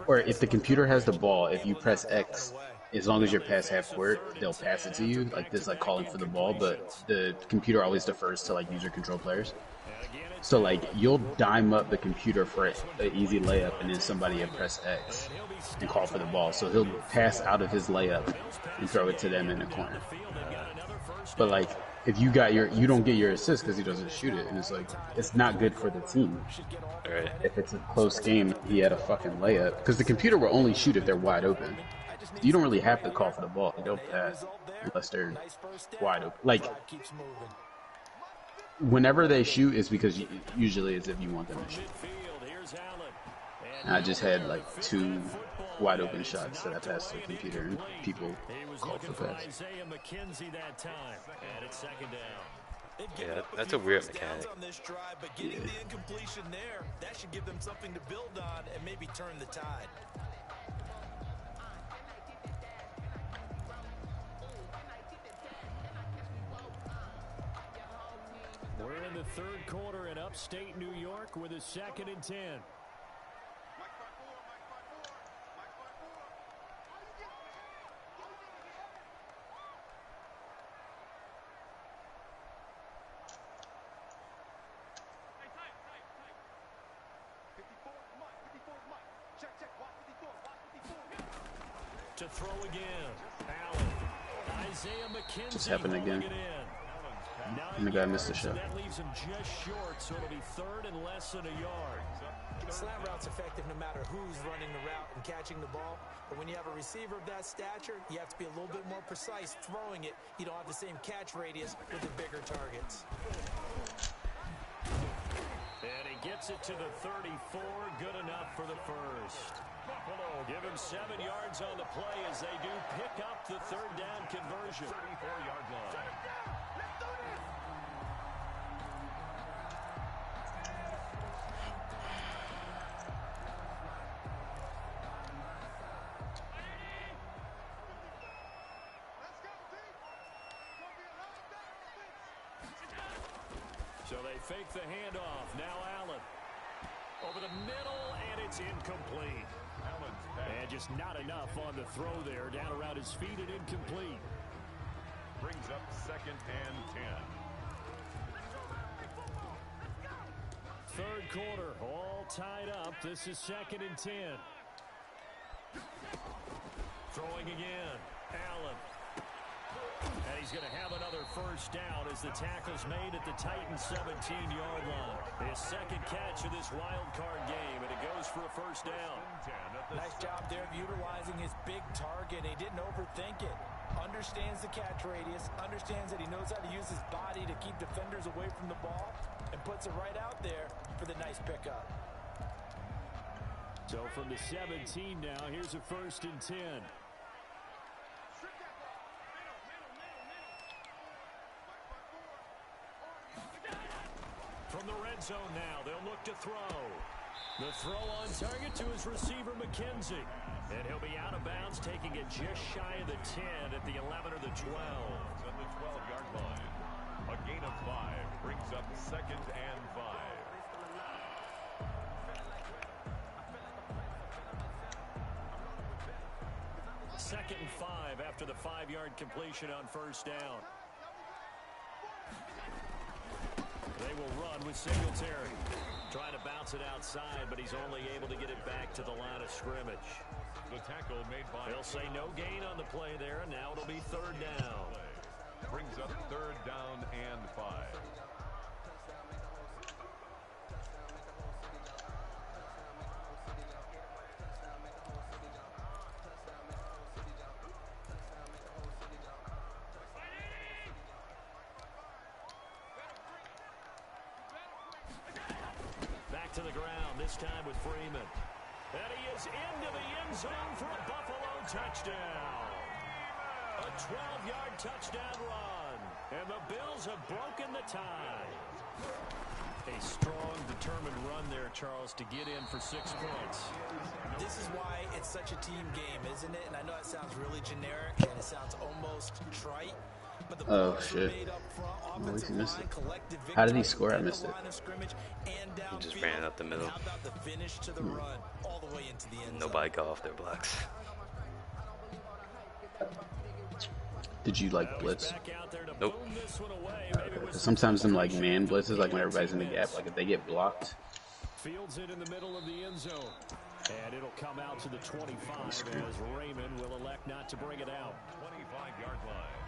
or if the computer has the ball, if you press X, as long as you're past half court, they'll pass it to you. Like this, like calling for the ball, but the computer always defers to like user control players. So like you'll dime up the computer for an easy layup, and then somebody will press X and call for the ball. So he'll pass out of his layup and throw it to them in the corner. But like if you don't get your assist because he doesn't shoot it, and it's like it's not good for the team. Right. If it's a close game, he had a fucking layup because the computer will only shoot if they're wide open. You don't really have to call for the ball. They'll pass unless they're wide open. Like whenever they shoot is because usually it's if you want them to shoot. And I just had like 2 wide open shots that I passed to the computer, and people called for pass. Yeah, that's a weird mechanic. Yeah. That should give them something to build on and maybe turn the tide. We're in the third quarter in upstate New York with a 2nd and 10. To throw again, Allen. Isaiah McKenzie. Just happened again. And the guy missed the shot. That leaves him just short, so it'll be third and less than a yard. Slant route's effective no matter who's running the route and catching the ball. But when you have a receiver of that stature, you have to be a little bit more precise throwing it. You don't have the same catch radius with the bigger targets. And he gets it to the 34. Good enough for the first. Buffalo give him 7 yards on the play as they do pick up the third down conversion. 34-yard line. So they fake the handoff. Now Allen. Over the middle, and it's incomplete. And just not enough on the throw there. Down around his feet and incomplete. Brings up 2nd and 10. Third quarter, all tied up. This is 2nd and 10. Throwing again. Allen. And he's going to have another first down as the tackle's made at the Titans' 17-yard line. His second catch of this wild card game, and it goes for a first down. Nice job there of utilizing his big target. He didn't overthink it. Understands the catch radius, understands that he knows how to use his body to keep defenders away from the ball, and puts it right out there for the nice pickup. So from the 17 now, here's a 1st and 10. From the red zone now, they'll look to throw. The throw on target to his receiver, McKenzie. And he'll be out of bounds, taking it just shy of the 10 at the 11 or the 12. On the 12-yard line. A gain of 5 brings up 2nd and 5. Second and 5 after the 5-yard completion on first down. They will run with Singletary. Trying to bounce it outside, but he's only able to get it back to the line of scrimmage. The tackle made by... They'll say no gain on the play there, and now it'll be third down. Brings up 3rd down and 5. Back to the ground, this time with Freeman. And he is into the end zone for a Buffalo touchdown. A 12-yard touchdown run. And the Bills have broken the tie. A strong, determined run there, Charles, to get in for 6 points. This is why it's such a team game, isn't it? And I know it sounds really generic, and it sounds almost trite. But the oh, shit. He missed it. How did he score? I missed it. He just ran up the middle. Nobody got off their blocks. Did you like blitz? Nope. Sometimes them like man blitzes, like when everybody's in the gap, like if they get blocked. Fields it in the middle of the end zone. And it'll come out to the 25 as Raymond will elect not to bring it out. 25-yard line.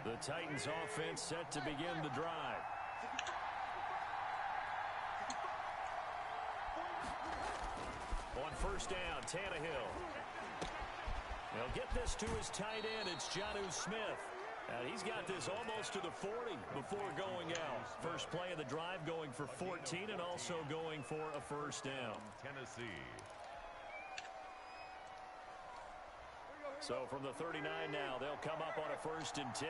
The Titans offense set to begin the drive. On first down, Tannehill. They'll get this to his tight end. It's Jonnu Smith. And he's got this almost to the 40 before going out. First play of the drive going for 14 and also going for a first down. Tennessee. So from the 39 now, they'll come up on a 1st and 10.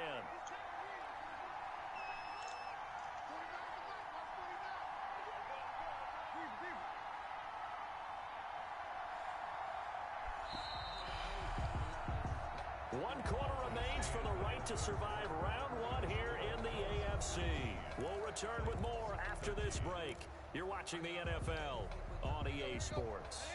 One quarter remains for the right to survive round 1 here in the AFC. We'll return with more after this break. You're watching the NFL on EA Sports.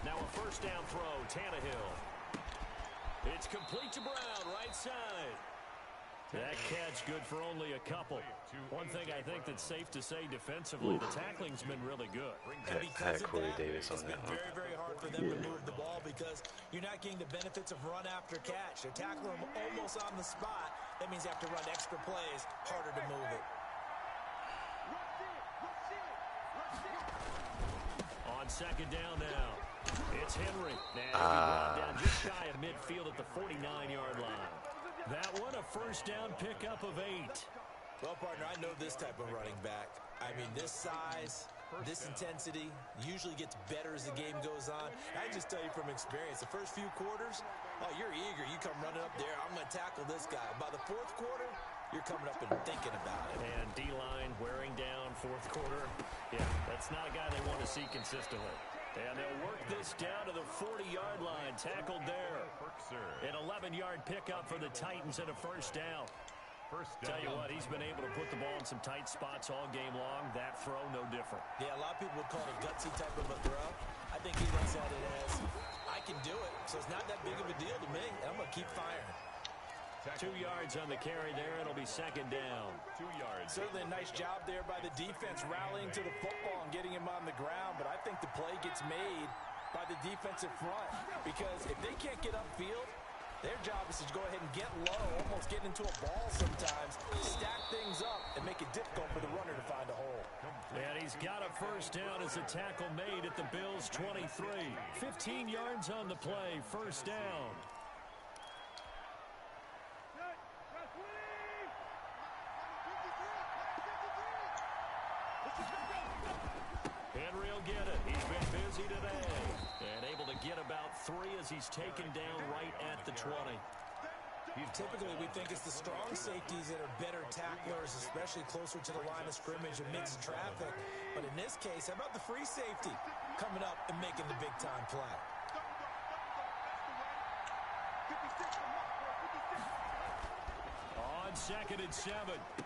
Now a first down throw, Tannehill. It's complete to Brown, right side. That catch good for only a couple. One thing I think that's safe to say defensively, the tackling's been really good. I had Corey Davis on that one. Very, very hard for them to move the ball because you're not getting the benefits of run after catch. They're tackling them almost on the spot. That means they have to run extra plays, harder to move it. On second down now, it's Henry. Now brought down just shy of midfield at the 49-yard line. That one a first down pickup of 8. Well, partner, I know this type of running back. I mean, this size, this intensity usually gets better as the game goes on. I can just tell you from experience, the first few quarters, oh, you're eager. You come running up there, I'm going to tackle this guy. By the fourth quarter, you're coming up and thinking about it. And D-line wearing down fourth quarter. Yeah, that's not a guy they want to see consistently. And they'll work this down to the 40-yard line. Tackled there. An 11-yard pickup for the Titans and a first down. Tell you what, he's been able to put the ball in some tight spots all game long. That throw, no different. Yeah, a lot of people would call it a gutsy type of a throw. I think he looks at it as, I can do it, so it's not that big of a deal to me. I'm going to keep firing. 2 yards on the carry there. It'll be second down. 2 yards. Certainly a nice job there by the defense rallying to the football and getting him on the ground, but I think the play gets made by the defensive front because if they can't get upfield, their job is to go ahead and get low, almost get into a ball sometimes, stack things up, and make it difficult for the runner to find a hole. And he's got a first down as a tackle made at the Bills' 23. 15 yards on the play, first down. Henry will get it. He's been busy today. And able to get about 3 as he's taken down right at the 20. Typically, we think it's the strong safeties that are better tacklers, especially closer to the line of scrimmage amidst traffic. But in this case, how about the free safety coming up and making the big-time play? On second and 7,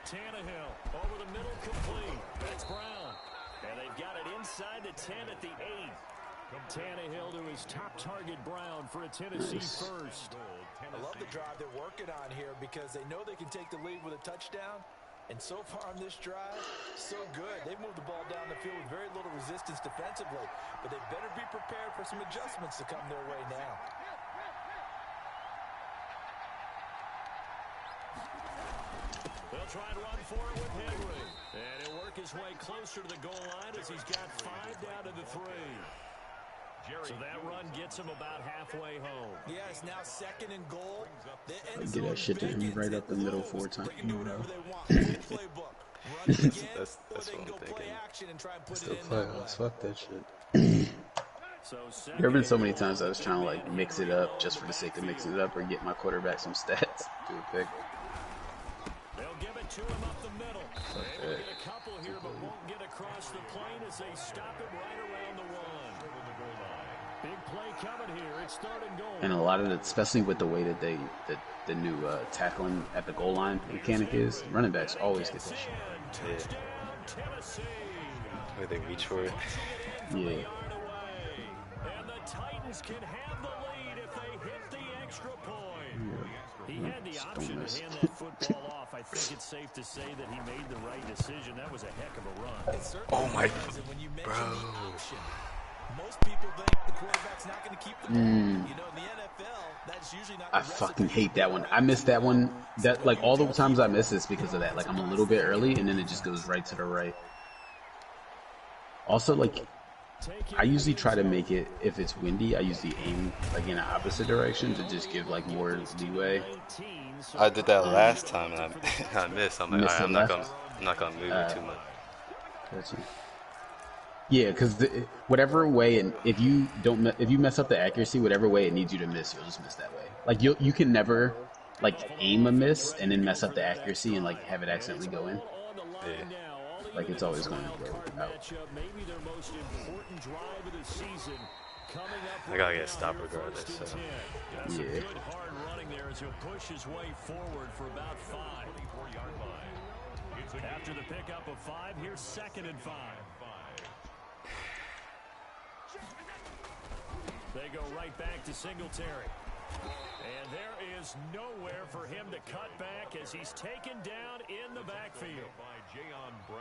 Tannehill over the middle, complete. That's Brown. And they've got it inside the 10 at the 8. Tannehill to his top target, Brown, for a Tennessee first. I love the drive they're working on here because they know they can take the lead with a touchdown. And so far on this drive, so good. They moved the ball down the field with very little resistance defensively. But they better be prepared for some adjustments to come their way now. They'll try and run for it with Henry. And he'll work his way closer to the goal line as he's got 5 down to the 3. So that run gets him about halfway home. Yeah, it's now second and goal. Like, get that shit to him right up the middle 4 times. That's what I'm thinking. Still playoffs. Fuck that shit. There have been so many times I was trying to like mix it up just for the sake of mixing it up or get my quarterback some stats. Do a pick. They'll give it to him up the middle. They will get a couple here, but won't get across the plane as they stop it right around the 1. Big play coming here. It's third and goal. And a lot of it, especially with the way that the new tackling at the goal line mechanic is, running backs always get that shit. Yeah. Where they reach for it. Yeah. And the Titans can have the lead if they hit the extra point. He had the option to hand that football off. I think it's safe to say that he made the right decision. That was a heck of a run. Oh my, bro. Most people think the quarterback's not going to keep the ball. You know, in the NFL, that's usually not. I fucking hate that one. I missed that one. That like all the times I miss it's because of that. Like I'm a little bit early and then it just goes right to the right. Also, like I usually try to make it, if it's windy, I usually aim like in the opposite direction to just give like more leeway. I did that last time and I missed. I'm like, all right, I'm not gonna move it too much. Gotcha. Yeah, because whatever way, and if you mess up the accuracy, whatever way it needs you to miss, you'll just miss that way. Like you can never like aim a miss and then mess up the accuracy and like have it accidentally go in. Yeah. Like it's always going to go out. I gotta get stopped regardless. So. Yeah. Good hard running there as he'll push his way forward for about 5. After the pickup of 5, here's second and 5. They go right back to Singletary. And there is nowhere for him to cut back as he's taken down in the backfield.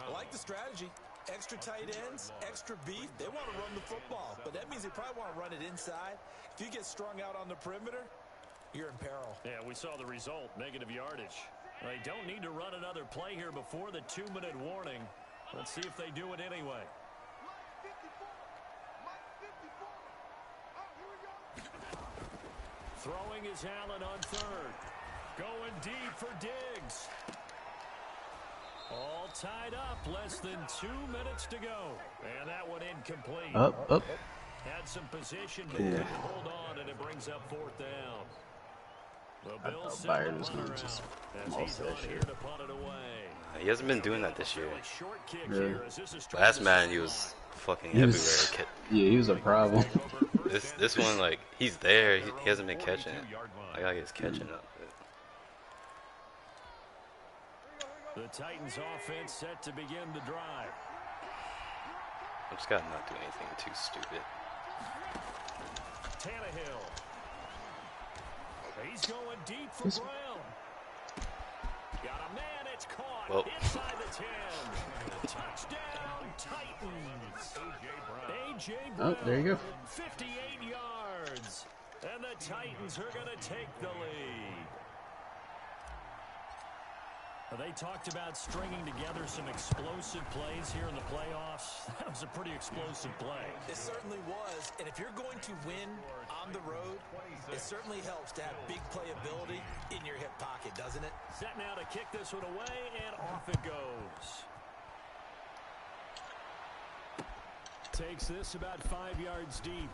I like the strategy. Extra tight ends, extra beef. They want to run the football, but that means they probably want to run it inside. If you get strung out on the perimeter, you're in peril. Yeah, we saw the result, negative yardage. They don't need to run another play here before the 2-minute warning. Let's see if they do it anyway. Throwing is Allen on third. Going deep for Diggs. All tied up, less than 2 minutes to go. And that one incomplete. Up. Had some position, but couldn't hold on, and it brings up fourth down. The Bills send Byard the was punter going to just out as mulch he's that on here shit. to punt it away. He hasn't been doing that this year. Short kick Really? here as this is Last man, he was fucking He everywhere. was, yeah, he was a problem. This one, like, he's there. He hasn't been catching it. I gotta get his catching up. The Titans offense set to begin the drive. I just gotta not do anything too stupid. Tannehill. He's going deep for Brown. Got a man, it's caught inside the 10. Touchdown, Titans. A.J. Brown. Oh, there you go. 58 yards. And the Titans are going to take the lead. They talked about stringing together some explosive plays here in the playoffs. That was a pretty explosive play. It certainly was, and if you're going to win on the road, it certainly helps to have big playability in your hip pocket, doesn't it? Set now to kick this one away, and off it goes. Takes this about 5 yards deep.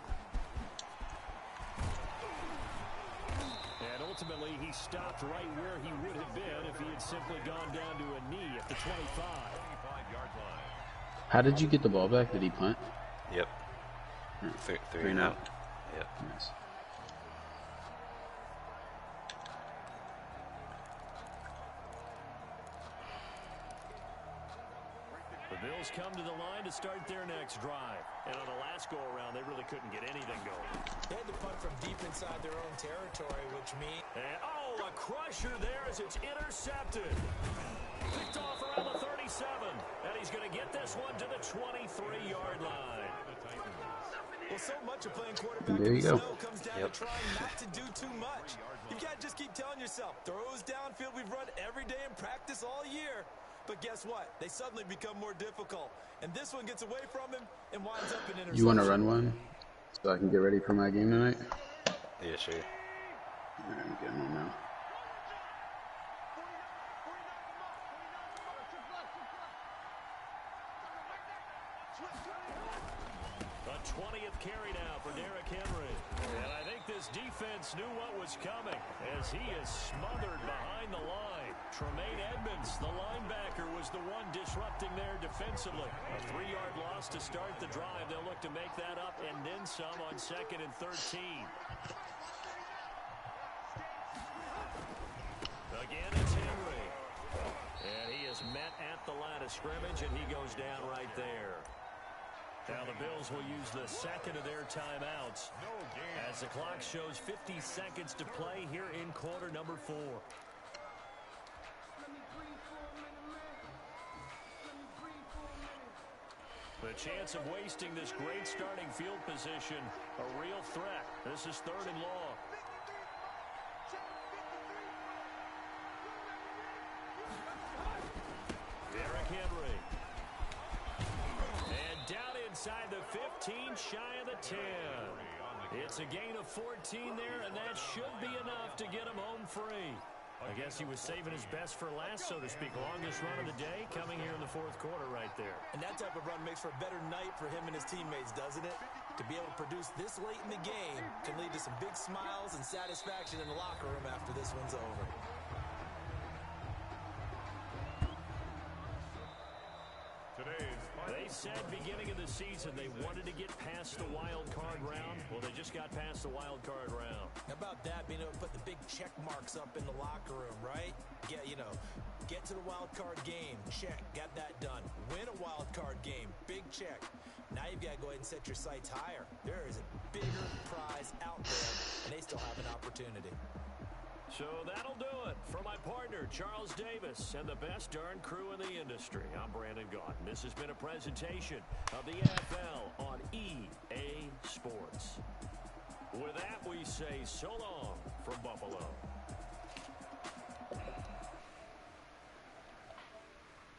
And ultimately, he stopped right where he would have been if he had simply gone down to a knee at the 25. How did you get the ball back? Did he punt? Yep. Three and out. Yep. Nice. The Bills come to the line to start their next drive. And on the last go-around, they really couldn't get anything going. They had to punt from deep inside their own territory, which means... And, a crusher there as it's intercepted. Picked off around the 37. And he's going to get this one to the 23-yard line. Well, so much of playing quarterback There you in the go. snow comes down to trying not to do too much. You got to just keep telling yourself, throws downfield we've run every day in practice all year. But guess what? They suddenly become more difficult. And this one gets away from him and winds up in interception. You want to run one so I can get ready for my game tonight? Yeah, sure. Alright, I'm getting one now. A 20th carry now for Derrick Henry. And I think this defense knew what was coming as he is smothered behind the line. Tremaine Edmonds, the linebacker, was the one disrupting there defensively. A 3-yard loss to start the drive. They'll look to make that up and then some on 2nd and 13. Again, it's Henry. And he is met at the line of scrimmage, and he goes down right there. Now the Bills will use the second of their timeouts as the clock shows 50 seconds to play here in quarter number 4. The chance of wasting this great starting field position, a real threat. This is 3rd and long. Derrick Henry. And down inside the 15, shy of the 10. It's a gain of 14 there, and that should be enough to get him home free. I guess he was saving his best for last, so to speak. Longest run of the day coming here in the 4th quarter right there. And that type of run makes for a better night for him and his teammates, doesn't it? To be able to produce this late in the game can lead to some big smiles and satisfaction in the locker room after this one's over. They said beginning of the season they wanted to get past the wild card round. Well, they just got past the wild card round. How about that, being able to put the big check marks up in the locker room, right? Get to the wild card game, check, got that done. Win a wild card game, big check. Now you've got to go ahead and set your sights higher. There is a bigger prize out there, and they still have an opportunity. So that'll do it for my partner, Charles Davis, and the best darn crew in the industry. I'm Brandon Gaudin. This has been a presentation of the NFL on EA Sports. With that, we say so long from Buffalo.